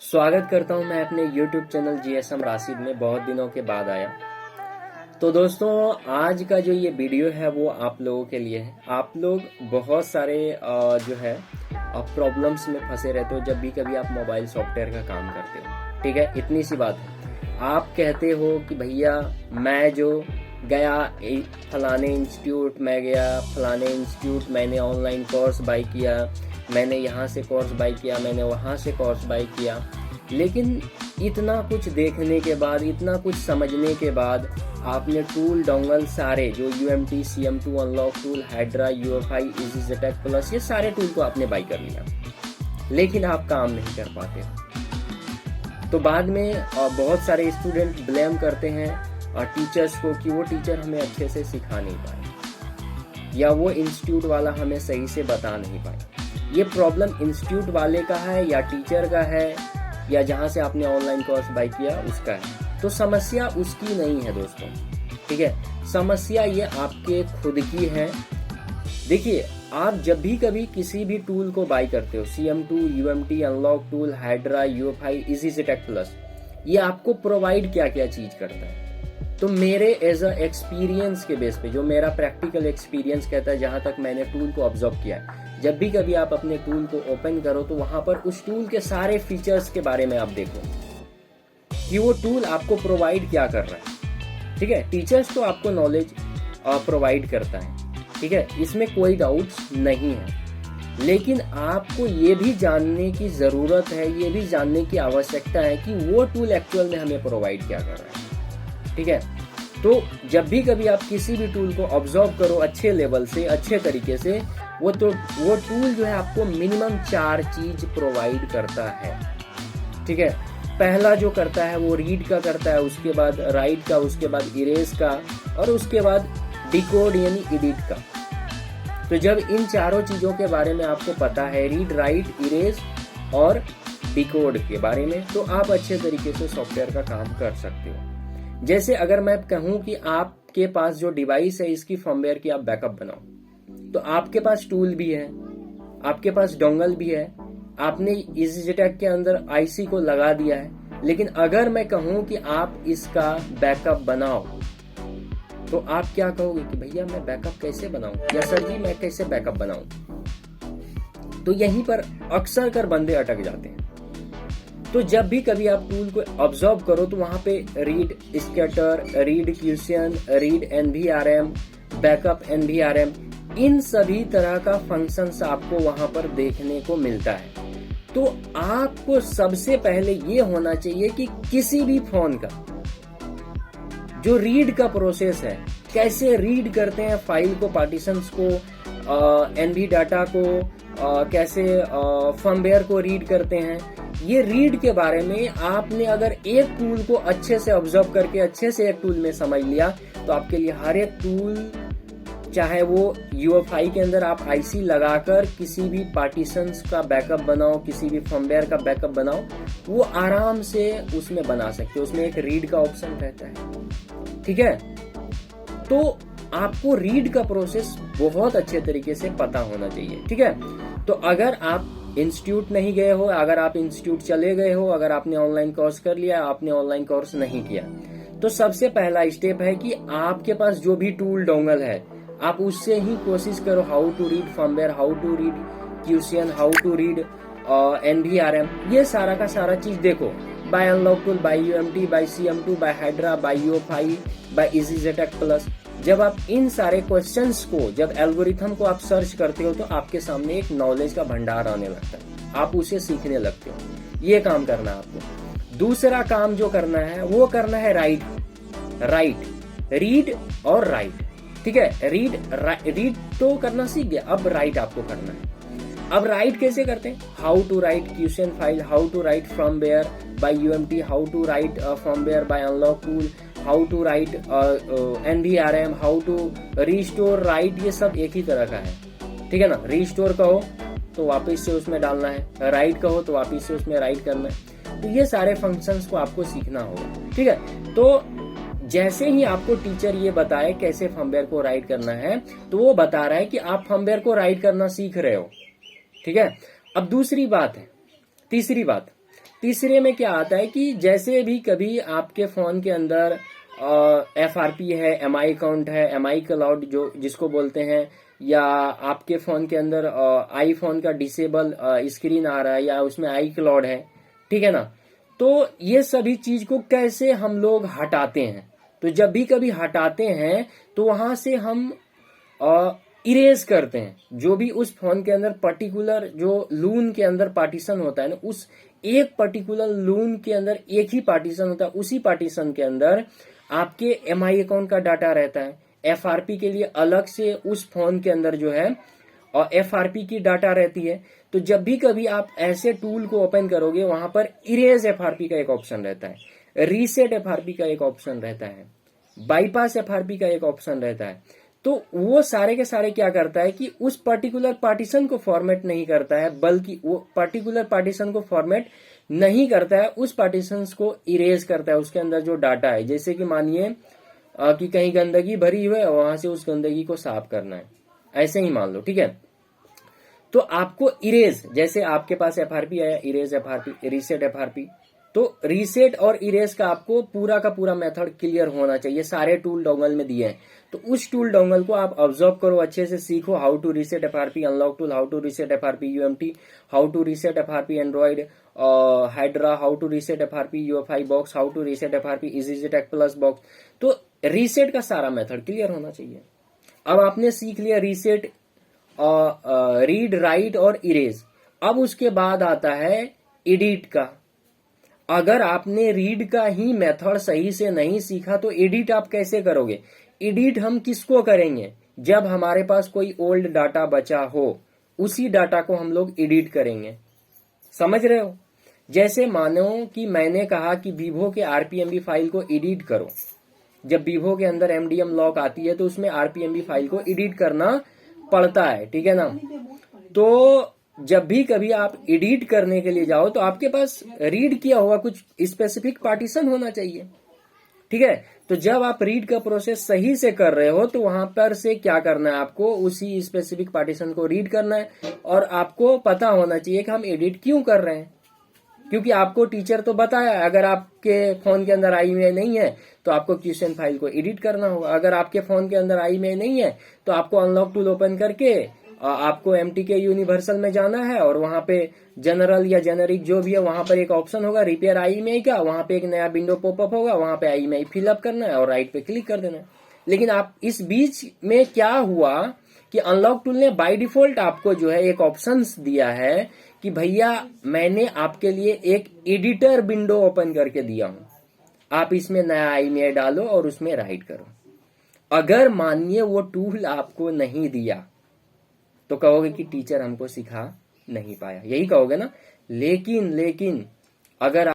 स्वागत करता हूं मैं अपने YouTube चैनल GSM राशिद में। बहुत दिनों के बाद आया। तो दोस्तों, आज का जो ये वीडियो है वो आप लोगों के लिए है। आप लोग बहुत सारे जो है प्रॉब्लम्स में फंसे रहते हो जब भी कभी आप मोबाइल सॉफ्टवेयर का काम करते हो। ठीक है, इतनी सी बात है। आप कहते हो कि भैया मैं जो गया फलाने इंस्टीट्यूट में गया, फलाने इंस्टीट्यूट मैंने ऑनलाइन कोर्स बाय किया, मैंने यहाँ से कोर्स बाय किया, मैंने वहाँ से कोर्स बाय किया, लेकिन इतना कुछ देखने के बाद, इतना कुछ समझने के बाद आपने टूल डोंगल सारे जो UMT, CM2, unlock tool, hydra, UFI, EasyJet plus, ये सारे टूल को आपने बाय कर लिया, लेकिन आप काम नहीं कर पाते। तो बाद में बहुत सारे स्टूडेंट ब्लेम करते हैं टीचर्स को कि वो टीचर हमें अच्छे से सिखा नहीं पाए या वो इंस्टीट्यूट वाला हमें सही से बता नहीं पाए। ये प्रॉब्लम इंस्टीट्यूट वाले का है या टीचर का है या जहाँ से आपने ऑनलाइन कोर्स बाय किया उसका है। तो समस्या उसकी नहीं है दोस्तों, ठीक है, समस्या ये आपके खुद की है। देखिए, आप जब भी कभी किसी भी टूल को बाय करते हो, CM2, UMT, unlock tool, hydra, UFI, EasyJet plus, ये आपको प्रोवाइड क्या क्या चीज करता है। तो मेरे एज अ एक्सपीरियंस के बेस पे, जो मेरा प्रैक्टिकल एक्सपीरियंस कहता है, जहां तक मैंने टूल को ऑब्जर्व किया है, जब भी कभी आप अपने टूल को ओपन करो तो वहां पर उस टूल के सारे फीचर्स के बारे में आप देखो कि वो टूल आपको प्रोवाइड क्या कर रहा है। ठीक है, टीचर्स तो आपको नॉलेज प्रोवाइड करता है, ठीक है, इसमें कोई डाउट्स नहीं है, लेकिन आपको ये भी जानने की जरूरत है, ये भी जानने की आवश्यकता है कि वो टूल एक्चुअल में हमें प्रोवाइड क्या कर रहा है। ठीक है, तो जब भी कभी आप किसी भी टूल को ऑब्जर्व करो अच्छे लेवल से, अच्छे तरीके से, वो टूल जो है आपको मिनिमम 4 चीज प्रोवाइड करता है। ठीक है, पहला जो करता है वो रीड का करता है, उसके बाद राइट का, उसके बाद इरेज का, और उसके बाद डिकोड यानी एडिट का। तो जब इन चारों चीजों के बारे में आपको पता है, रीड, राइट, इरेज और डिकोड के बारे में, तो आप अच्छे तरीके से सॉफ्टवेयर का काम कर सकते हो। जैसे अगर मैं कहूं कि आपके पास जो डिवाइस है इसकी फर्मवेयर की आप बैकअप बनाओ, तो आपके पास टूल भी है, आपके पास डोंगल भी है, आपने EasyJet के अंदर IC को लगा दिया है, लेकिन अगर मैं कहूं कि आप इसका बैकअप बनाओ, तो आप क्या कहोगे कि भैया मैं बैकअप कैसे बनाऊं, या सर जी मैं कैसे बैकअप बनाऊं। तो यहीं पर अक्सर कर बंदे अटक जाते हैं। तो जब भी कभी आप टूल को ऑब्जर्व करो तो वहां पे read scatter, read question, read NVRM, backup NVRM, इन सभी तरह का फंक्शंस आपको वहां पर देखने को मिलता है। तो आपको सबसे पहले ये होना चाहिए कि किसी भी फोन का जो रीड का प्रोसेस है, कैसे रीड करते हैं फाइल को, पार्टीशंस को, NV डाटा को, कैसे फर्मवेयर को रीड करते हैं, ये रीड के बारे में आपने अगर एक टूल को अच्छे से ऑब्जर्व करके अच्छे से एक टूल में समझ लिया, तो आपके लिए हर एक टूल, चाहे वो UFI के अंदर आप IC लगाकर किसी भी पार्टीशंस का बैकअप बनाओ, किसी भी फर्मवेयर का बैकअप बनाओ, वो आराम से उसमें बना सकते हो। उसमें एक रीड का ऑप्शन रहता है। ठीक है, तो आपको रीड का प्रोसेस बहुत अच्छे तरीके से पता होना चाहिए। ठीक है, तो अगर आप इंस्टीट्यूट नहीं गए हो, अगर आप इंस्टीट्यूट चले गए हो, अगर आपने ऑनलाइन कोर्स कर लिया, आपने ऑनलाइन कोर्स नहीं किया, तो सबसे पहला स्टेप है कि आपके पास जो भी टूल डोंगल है, आप उससे ही कोशिश करो how to read firmware, how to read question, how to read NVRM, ये सारा का सारा चीज देखो। By unlock tool, by UMT, by CM2, by Hydra, by UFI, by EasyJet plus. जब आप इन सारे क्वेश्चंस को, जब एल्गोरिथम को आप सर्च करते हो, तो आपके सामने एक नॉलेज का भंडार आने लगता है, आप उसे सीखने लगते हो। ये काम करना है आपको। दूसरा काम जो करना है वो करना है राइट, रीड और राइट। ठीक है, रीड तो करना सीख गया, अब राइट आपको करना है। अब राइट कैसे करते हैं, how to write question file, how to write firmware by UMT, how to write firmware by unlock tool, how to write NVRM, how to restore write, ये सब एक ही तरह का है। ठीक है ना, रीस्टोर कहो तो वापस से उसमें डालना है, राइट कहो तो वापस से उसमें राइट करना है। तो ये सारे फंक्शंस को आपको सीखना होगा। ठीक है, तो जैसे ही आपको टीचर ये बताए कैसे फर्मवेयर को राइट करना है, तो वो बता रहा है कि आप फर्मवेयर को राइट करना सीख रहे हो। ठीक है, अब दूसरी बात है, तीसरी बात, तीसरे में क्या आता है कि जैसे भी कभी आपके फोन के अंदर FRP है, MI अकाउंट है, MI क्लाउड जो जिसको बोलते हैं, या आपके फोन के अंदर आईफोन का डिसेबल स्क्रीन आ रहा है या उसमें आई क्लाउड है, ठीक है ना। तो ये सभी चीज को कैसे हम लोग हटाते हैं, तो जब भी कभी हटाते हैं तो वहां से हम इरेज करते हैं जो भी उस फोन के अंदर पर्टिकुलर जो लून के अंदर पार्टीशन होता है ना, उस एक पर्टिकुलर लून के अंदर एक ही पार्टीशन होता है, उसी पार्टीशन के अंदर आपके MI अकाउंट का डाटा रहता है। FRP के लिए अलग से उस फोन के अंदर जो है और FRP की डाटा रहती है। तो जब भी कभी आप ऐसे टूल को ओपन करोगे वहां पर इरेज FRP का एक ऑप्शन रहता है, रीसेट FRP का एक ऑप्शन रहता है, बाईपास FRP का एक ऑप्शन रहता है। तो वो सारे के सारे क्या करता है कि उस पर्टिकुलर पार्टीशन को फॉर्मेट नहीं करता है, बल्कि वो पर्टिकुलर पार्टीशन को फॉर्मेट नहीं करता है, उस पार्टीशन को इरेज करता है, उसके अंदर जो डाटा है। जैसे कि मानिए कि कहीं गंदगी भरी हुई है, वहां से उस गंदगी को साफ करना है, ऐसे ही मान लो, ठीक है। तो आपको इरेज, जैसे आपके पास FRP आया, इरेज FRP, रीसेट FRP, तो रीसेट और इरेज का आपको पूरा का पूरा मेथड क्लियर होना चाहिए। सारे टूल डोंगल में दिए हैं, तो उस टूल डोंगल को आप ऑब्जर्व करो, अच्छे से सीखो। How to reset FRP, unlock tool, how to reset FRP UMT, how to reset FRP android, Hydra, how to reset FRP UFI box, how to reset FRP EasyJet plus box. तो reset का सारा method clear होना चाहिए। अब आपने सीख लिया reset, read, right और इरेज। अब उसके बाद आता है एडिट का। अगर आपने रीड का ही मेथड सही से नहीं सीखा तो एडिट आप कैसे करोगे? एडिट हम किसको करेंगे? जब हमारे पास कोई ओल्ड डाटा बचा हो, उसी डाटा को हम लोग एडिट करेंगे। समझ रहे हो? जैसे मानो कि मैंने कहा कि वीवो के RPMB फाइल को एडिट करो। जब वीवो के अंदर MDM लॉक आती है तो उसमें RPMB फाइल को एडिट करना पड़ता है, ठीक है ना। तो जब भी कभी आप एडिट करने के लिए जाओ तो आपके पास रीड किया हुआ कुछ स्पेसिफिक पार्टीशन होना चाहिए, ठीक है। तो जब आप रीड का प्रोसेस सही से कर रहे हो तो वहां पर से क्या करना है, आपको उसी स्पेसिफिक पार्टीशन को रीड करना है। और आपको पता होना चाहिए कि हम एडिट क्यों कर रहे हैं, क्योंकि आपको टीचर तो बताया, अगर आपके फोन के अंदर IMEI नहीं है तो आपको क्वेश्चन फाइल को एडिट करना होगा। अगर आपके फोन के अंदर IMEI नहीं है तो आपको अनलॉक टूल ओपन करके आपको MTK यूनिवर्सल में जाना है, और वहां पे जनरल या जेनरिक जो भी है वहां पर एक ऑप्शन होगा रिपेयर IMEI का, वहां पे एक नया विंडो पॉपअप होगा, वहां पे IMEI फिलअप करना है और राइट पे क्लिक कर देना है। लेकिन आप इस बीच में क्या हुआ कि अनलॉक टूल ने बाय डिफॉल्ट आपको जो है एक ऑप्शन दिया है कि भैया मैंने आपके लिए एक एडिटर विंडो ओपन करके दिया हूं, आप इसमें नया IMEI डालो और उसमें राइट करो। अगर मानिए वो टूल आपको नहीं दिया तो कहोगे कि टीचर हमको सिखा नहीं पाया, यही कहोगे ना। लेकिन अगर